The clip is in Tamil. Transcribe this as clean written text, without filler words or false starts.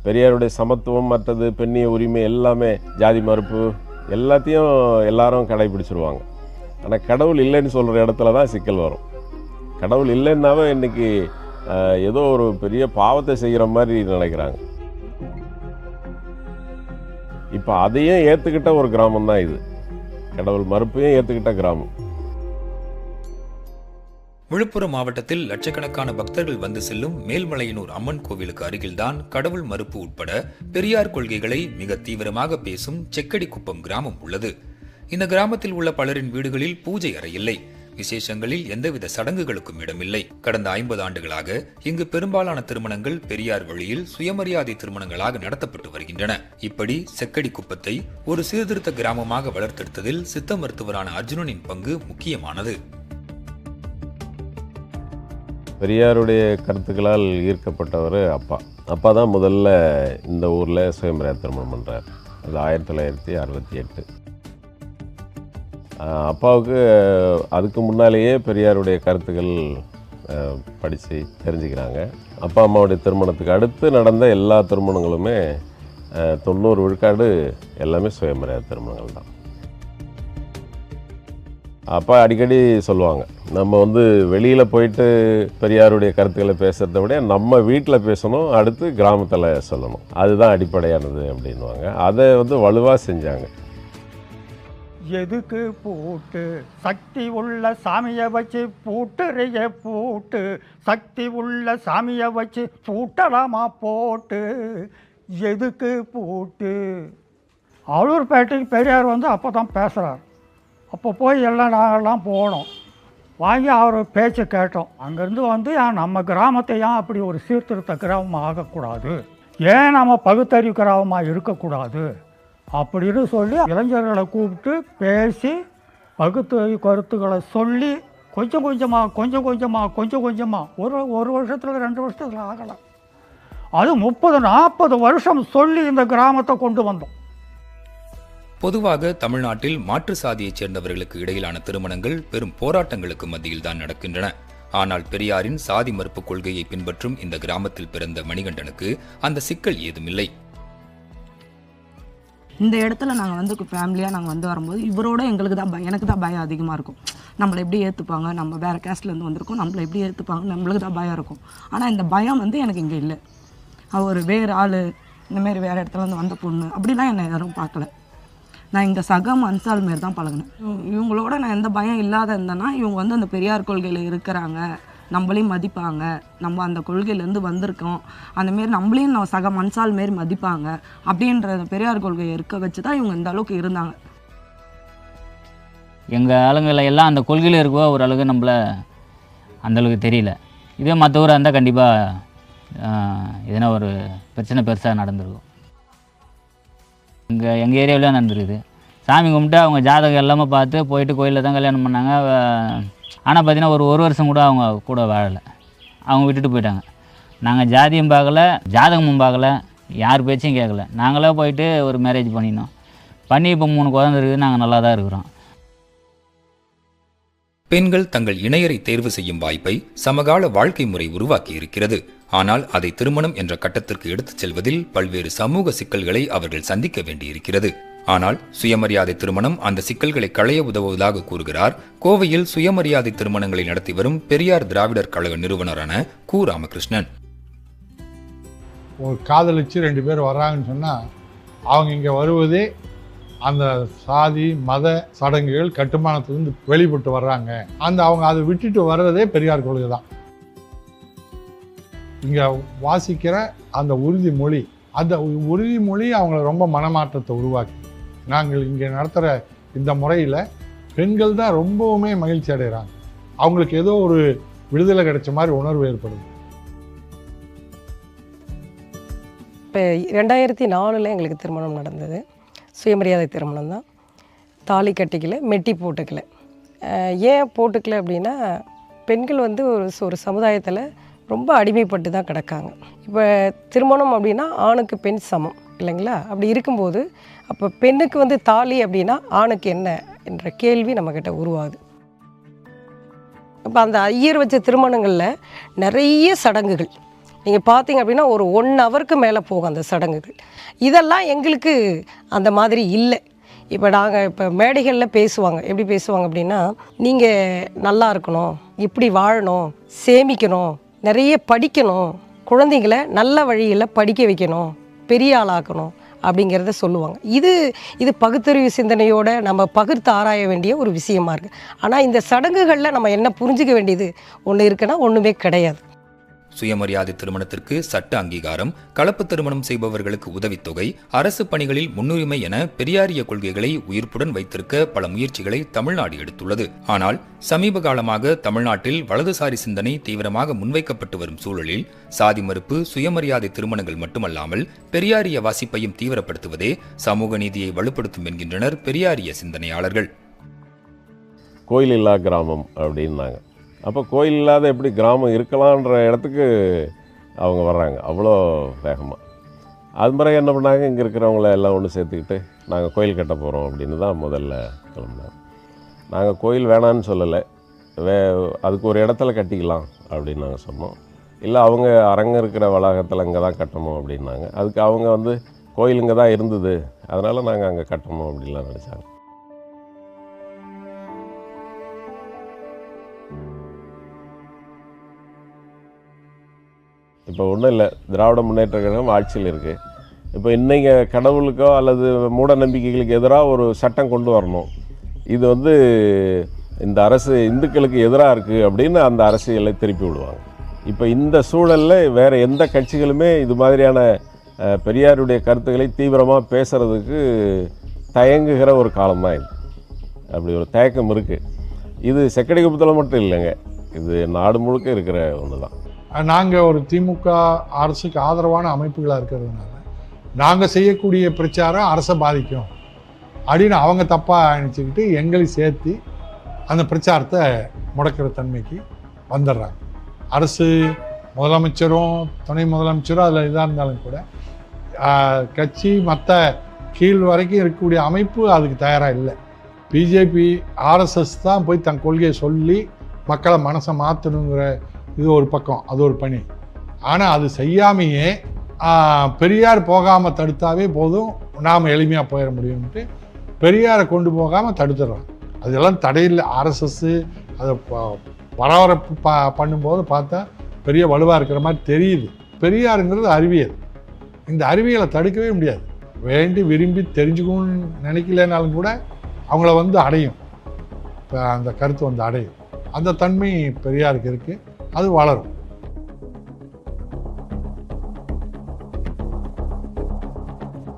பெரியாருடைய சமத்துவம், மற்றது பெண்ணிய உரிமை, எல்லாமே ஜாதி மறுப்பு எல்லாத்தையும் எல்லாரும் கடைபிடிச்சிருவாங்க. ஆனால் கடவுள் இல்லைன்னு சொல்கிற இடத்துல தான் சிக்கல் வரும். கடவுள் இல்லைன்னாவே இன்றைக்கி ஏதோ ஒரு பெரிய பாவத்தை செய்கிற மாதிரி நினைக்கிறாங்க. இப்போ அதையும் ஏற்றுக்கிட்ட ஒரு கிராமம் தான் இது. கடவுள் மறுப்பையும் ஏற்றுக்கிட்ட கிராமம். விழுப்புரம் மாவட்டத்தில் லட்சக்கணக்கான பக்தர்கள் வந்து செல்லும் மேல்மலையனூர் அம்மன் கோவிலுக்கு அருகில்தான் கடவுள் மறுப்பு உட்பட பெரியார் கொள்கைகளை மிக தீவிரமாக பேசும் செக்கடிக்குப்பம் கிராமம் உள்ளது. இந்த கிராமத்தில் உள்ள பலரின் வீடுகளில் பூஜை அறை இல்லை. விசேஷங்களில் எந்தவித சடங்குகளுக்கும் இடமில்லை. கடந்த 50 ஆண்டுகளாக இங்கு பெரும்பாலான திருமணங்கள் பெரியார் வழியில் சுயமரியாதை திருமணங்களாக நடத்தப்பட்டு வருகின்றன. இப்படி செக்கடிக்குப்பத்தை ஒரு சீர்திருத்த கிராமமாக வளர்த்தெடுத்ததில் சித்த மருத்துவரான அர்ஜுனனின் பங்கு முக்கியமானது. பெரியாருடைய கருத்துக்களால் ஈர்க்கப்பட்டவர் அப்பா தான் முதல்ல இந்த ஊரில் சுயமரியாதை திருமணம் பண்ணுறார். அது 1968. அப்பாவுக்கு அதுக்கு முன்னாலேயே பெரியாருடைய கருத்துக்கள் படித்து தெரிஞ்சுக்கிறாங்க. அப்பா அம்மாவுடைய திருமணத்துக்கு அடுத்து நடந்த எல்லா திருமணங்களுமே 90 விழுக்காடு எல்லாமே சுயமரியாதை திருமணங்கள் தான். அப்பா அடிக்கடி சொல்லுவாங்க, நம்ம வெளியில் போயிட்டு பெரியாருடைய கருத்துக்களை பேசுகிறத விட நம்ம வீட்டில் பேசணும், அடுத்து கிராமத்தில் சொல்லணும், அதுதான் அடிப்படையானது அப்படின்வாங்க. அதை வலுவாக செஞ்சாங்க. எதுக்கு பூட்டு, சக்தி உள்ள சாமியை வச்சு பூட்டுறைய பூட்டு, சக்தி உள்ள சாமியை வச்சு பூட்டலாமா போட்டு, எதுக்கு பூட்டு. ஆளூர்பேட்டைக்கு பெரியார் அப்போ தான் பேசுகிறார். அப்போ போய் நாங்கள்லாம் போனோம், வாங்கி அவர் பேச்சை கேட்டோம். அங்கேருந்து நம்ம கிராமத்தை ஏன் அப்படி ஒரு சீர்திருத்த கிராமமாக ஆகக்கூடாது, ஏன் நம்ம பகுத்தறிவு கிராமமாக இருக்கக்கூடாது அப்படின்னு சொல்லி இளைஞர்களை கூப்பிட்டு பேசி பகுத்தறிவு கருத்துக்களை சொல்லி கொஞ்சம் கொஞ்சமாக ஒரு வருஷத்தில் 2 வருஷத்தில் ஆகலை, அது 30-40 வருஷம் சொல்லி இந்த கிராமத்தை கொண்டு வந்தோம். பொதுவாக தமிழ்நாட்டில் மாற்று சாதியைச் சேர்ந்தவர்களுக்கு இடையிலான திருமணங்கள் பெரும் போராட்டங்களுக்கு மத்தியில் தான் நடக்கின்றன. ஆனால் பெரியாரின் சாதி மறுப்பு கொள்கையை பின்பற்றும் இந்த கிராமத்தில் பிறந்த மணிகண்டனுக்கு அந்த சிக்கல் ஏதுமில்லை. இந்த இடத்துல நாங்கள் ஃபேமிலியாக நாங்கள் வரும்போது இவரோட எனக்கு தான் பயம் அதிகமாக இருக்கும். நம்மளை எப்படி ஏற்றுப்பாங்க, நம்ம வேறு கேஸ்ட்லேருந்து வந்திருக்கோம், நம்மளை எப்படி ஏற்றுப்பாங்க, நம்மளுக்கு தான் பயம் இருக்கும். ஆனால் இந்த பயம் எனக்கு இங்கே இல்லை. அவர் வேறு ஆள், இந்தமாரி வேறு இடத்துலேருந்து வந்த பொண்ணு அப்படிலாம் என்னை யாரும் பார்க்கல. நான் இங்கே சக மன்சால் மாரி தான் பழகினேன். இவங்களோட நான் எந்த பயம் இல்லாத இருந்தேன்னா இவங்க அந்த பெரியார் கொள்கையில் இருக்கிறாங்க, நம்மளையும் மதிப்பாங்க, நம்ம அந்த கொள்கையிலேருந்து வந்திருக்கோம், அந்தமாரி நம்மளையும் நம்ம சக மன்சால் மாரி மதிப்பாங்க அப்படின்ற பெரியார் கொள்கையை இருக்க வச்சு தான் இவங்க இந்த அளவுக்கு இருந்தாங்க. எங்கள் ஆளுங்களை எல்லாம் அந்த கொள்கையில் இருக்கோ ஓரளவுக்கு நம்மளை அந்தளவுக்கு தெரியல. இதே மற்ற ஊராக இருந்தால் கண்டிப்பாக எதனா ஒரு பிரச்சனை பெருசாக நடந்திருக்கும். எங்கள் ஏரியாவிலே நடந்துருக்குது. சாமி கும்பிட்டு அவங்க ஜாதகம் எல்லாமே பார்த்து போயிட்டு கோயிலில் தான் கல்யாணம் பண்ணாங்க. ஆனால் பார்த்தீங்கன்னா ஒரு வருஷம் கூட அவங்க கூட வாழலை, அவங்க விட்டுட்டு போயிட்டாங்க. நாங்கள் ஜாதியும் பார்க்கல, ஜாதகமும் பார்க்கல, யார் பேச்சையும் கேட்கல, நாங்களே போயிட்டு ஒரு மேரேஜ் பண்ணினோம். பண்ணி இப்போ 3 குழந்தை இருக்குது, நாங்கள் நல்லா தான் இருக்கிறோம். பெண்கள் தங்கள் இணையரை தேர்வு செய்யும் வாய்ப்பை சமகால வாழ்க்கை முறை உருவாக்கி இருக்கிறது. ஆனால் அதை திருமணம் என்ற கட்டத்திற்கு எடுத்துச் செல்வதில் பல்வேறு சமூக சிக்கல்களை அவர்கள் சந்திக்க வேண்டியிருக்கிறது. ஆனால் சுயமரியாதை திருமணம் அந்த சிக்கல்களை களைய உதவுவதாக கூறுகிறார் கோவையில் சுயமரியாதை திருமணங்களை நடத்தி வரும் பெரியார் திராவிடர் கழக நிறுவனரான கு. ராமகிருஷ்ணன். ஒரு காதலிச்சு 2 பேர் வர்றாங்கன்னு சொன்னால் அவங்க இங்கே வருவதே அந்த சாதி மத சடங்குகள் கட்டுமானத்திலிருந்து வெளிப்பட்டு வர்றாங்க. அவங்க அதை விட்டுட்டு வர்றதே பெரியார் கொள்கை தான். இங்கே வாசிக்கிற அந்த உறுதிமொழி அவங்கள ரொம்ப மனமாற்றத்தை உருவாக்கி, நாங்கள் இங்கே நடத்துகிற இந்த முறையில் பெண்கள் தான் ரொம்பவுமே மகிழ்ச்சி அடைகிறாங்க. அவங்களுக்கு ஏதோ ஒரு விடுதலை கிடைச்ச மாதிரி உணர்வு ஏற்படுது. இப்போ 2004 எங்களுக்கு திருமணம் நடந்தது. சுயமரியாதை திருமணம் தான். தாலி கட்டிக்கல, மெட்டி போட்டுக்கல. ஏன் போட்டுக்கல அப்படின்னா, பெண்கள் ஒரு சமுதாயத்தில் ரொம்ப அடிமைப்பட்டு தான் கிடக்காங்க. இப்போ திருமணம் அப்படின்னா ஆணுக்கு பெண் சமம் இல்லைங்களா? அப்படி இருக்கும்போது அப்போ பெண்ணுக்கு தாலி அப்படின்னா ஆணுக்கு என்ன என்ற கேள்வி நம்மக்கிட்ட உருவாகுது. இப்போ அந்த ஐயர் வச்ச திருமணங்களில் நிறைய சடங்குகள், நீங்கள் பார்த்தீங்க அப்படின்னா ஒரு 1 ஹவருக்கு மேலே போகும் அந்த சடங்குகள். இதெல்லாம் எங்களுக்கு அந்த மாதிரி இல்லை. இப்போ மேடைகளில் பேசுவாங்க, எப்படி பேசுவாங்க அப்படின்னா, நீங்கள் நல்லா இருக்கணும், இப்படி வாழணும், சேமிக்கணும், நிறைய படிக்கணும், குழந்தைங்களை நல்ல வழியில் படிக்க வைக்கணும், பெரிய ஆளாக்கணும் அப்படிங்கிறத சொல்லுவாங்க. இது பகுத்தறிவு சிந்தனையோட நம்ம பகிர்ந்து ஆராய வேண்டிய ஒரு விஷயமா இருக்குது. ஆனால் இந்த சடங்குகளில் நம்ம என்ன புரிஞ்சுக்க வேண்டியது ஒன்று இருக்குன்னா ஒன்றுமே கிடையாது. சுயமரியாதை திருமணத்திற்கு சட்ட அங்கீகாரம், கலப்பு திருமணம் செய்பவர்களுக்கு உதவித்தொகை, அரசு பணிகளில் முன்னுரிமை என பெரியாரிய கொள்கைகளை உயிர்ப்புடன் வைத்திருக்க பல முயற்சிகளை தமிழ்நாடு எடுத்துள்ளது. ஆனால் சமீப காலமாக தமிழ்நாட்டில் வலதுசாரி சிந்தனை தீவிரமாக முன்வைக்கப்பட்டு வரும் சூழலில் சாதி மறுப்பு, சுயமரியாதை திருமணங்கள் மட்டுமல்லாமல் பெரியாரிய வாசிப்பையும் தீவிரப்படுத்துவதே சமூக நீதியை வலுப்படுத்தும் என்கின்றனர் பெரியாரிய சிந்தனையாளர்கள். கோயில் இல்லா கிராமம் அப்படின்னாங்க. அப்போ கோயில் இல்லாத எப்படி கிராமம் இருக்கலான்ற இடத்துக்கு அவங்க வர்றாங்க அவ்வளோ வேகமாக. அது பிறகு என்ன பண்ணாங்க, இங்கே இருக்கிறவங்கள எல்லாம் ஒன்று சேர்த்துக்கிட்டு நாங்கள் கோயில் கட்ட போகிறோம் அப்படின்னு தான் முதல்ல கிளம்புனாங்க. நாங்கள் கோயில் வேணான்னு சொல்லலை, அதுக்கு ஒரு இடத்துல கட்டிக்கலாம் அப்படின்னு நாங்கள் சொன்னோம். இல்லை அவங்க அரங்கம் இருக்கிற வளாகத்தில் இங்கே தான் கட்டணும் அப்படின்னாங்க. அதுக்கு அவங்க கோயில் இங்கே தான் இருந்தது, அதனால் நாங்கள் அங்கே கட்டணும் அப்படின்லாம் நினச்சாங்க. இப்போ ஒன்றும் இல்லை, திராவிட முன்னேற்ற கழகம் ஆட்சியில் இருக்குது. இப்போ இன்றைக்கி கடவுளுக்கோ அல்லது மூட நம்பிக்கைகளுக்கு எதிராக ஒரு சட்டம் கொண்டு வரணும், இது இந்த அரசு இந்துக்களுக்கு எதிராக இருக்குது அப்படின்னு அந்த அரசியலை திருப்பி விடுவாங்க. இப்போ இந்த சூழலில் வேறு எந்த கட்சிகளுமே இது மாதிரியான பெரியாருடைய கருத்துக்களை தீவிரமாக பேசுகிறதுக்கு தயங்குகிற ஒரு காலம்தான் இது. அப்படி ஒரு தயக்கம் இருக்குது. இது செக்கடிக்குப்பத்தில் மட்டும் இல்லைங்க, இது நாடு முழுக்க இருக்கிற ஒன்று தான். நாங்கள் ஒரு திமுக அரசுக்கு ஆதரவான அமைப்புகளாக இருக்கிறதுனால நாங்கள் செய்யக்கூடிய பிரச்சாரம் அரசை பாதிக்கும் அப்படின்னு அவங்க தப்பாக நினச்சிக்கிட்டு எங்களை சேர்த்து அந்த பிரச்சாரத்தை முடக்கிற தன்மைக்கு வந்துடுறாங்க. அரசு முதலமைச்சரும் துணை முதலமைச்சரும் அதில் இதாக இருந்தாலும் கூட கட்சி மற்ற கீழ் வரைக்கும் இருக்கக்கூடிய அமைப்பு அதுக்கு தயாராக இல்லை. பிஜேபி ஆர்எஸ்எஸ் தான் போய் தன் கொள்கையை சொல்லி மக்களை மனசை மாற்றணுங்கிற இது ஒரு பக்கம், அது ஒரு பணி. ஆனால் அது செய்யாமையே பெரியார் போகாமல் தடுத்தாவே போதும், நாம் எளிமையாக போயிட முடியும்ட்டு பெரியாரை கொண்டு போகாமல் தடுத்துடுறாங்க. அதெல்லாம் தடையில் ஆர்எஸ்எஸ்ஸு அதை பரபரப்பு பண்ணும்போது பார்த்தா பெரிய வலுவாக இருக்கிற மாதிரி தெரியுது. பெரியாருங்கிறது அறிவியல், இந்த அறிவியலை தடுக்கவே முடியாது. வேண்டி விரும்பி தெரிஞ்சுக்கணும்னு நினைக்கலனாலும் கூட அவங்கள அடையும், இப்போ அந்த கருத்து அடையும். அந்த தன்மை பெரியாருக்கு இருக்குது, அது வளரும்.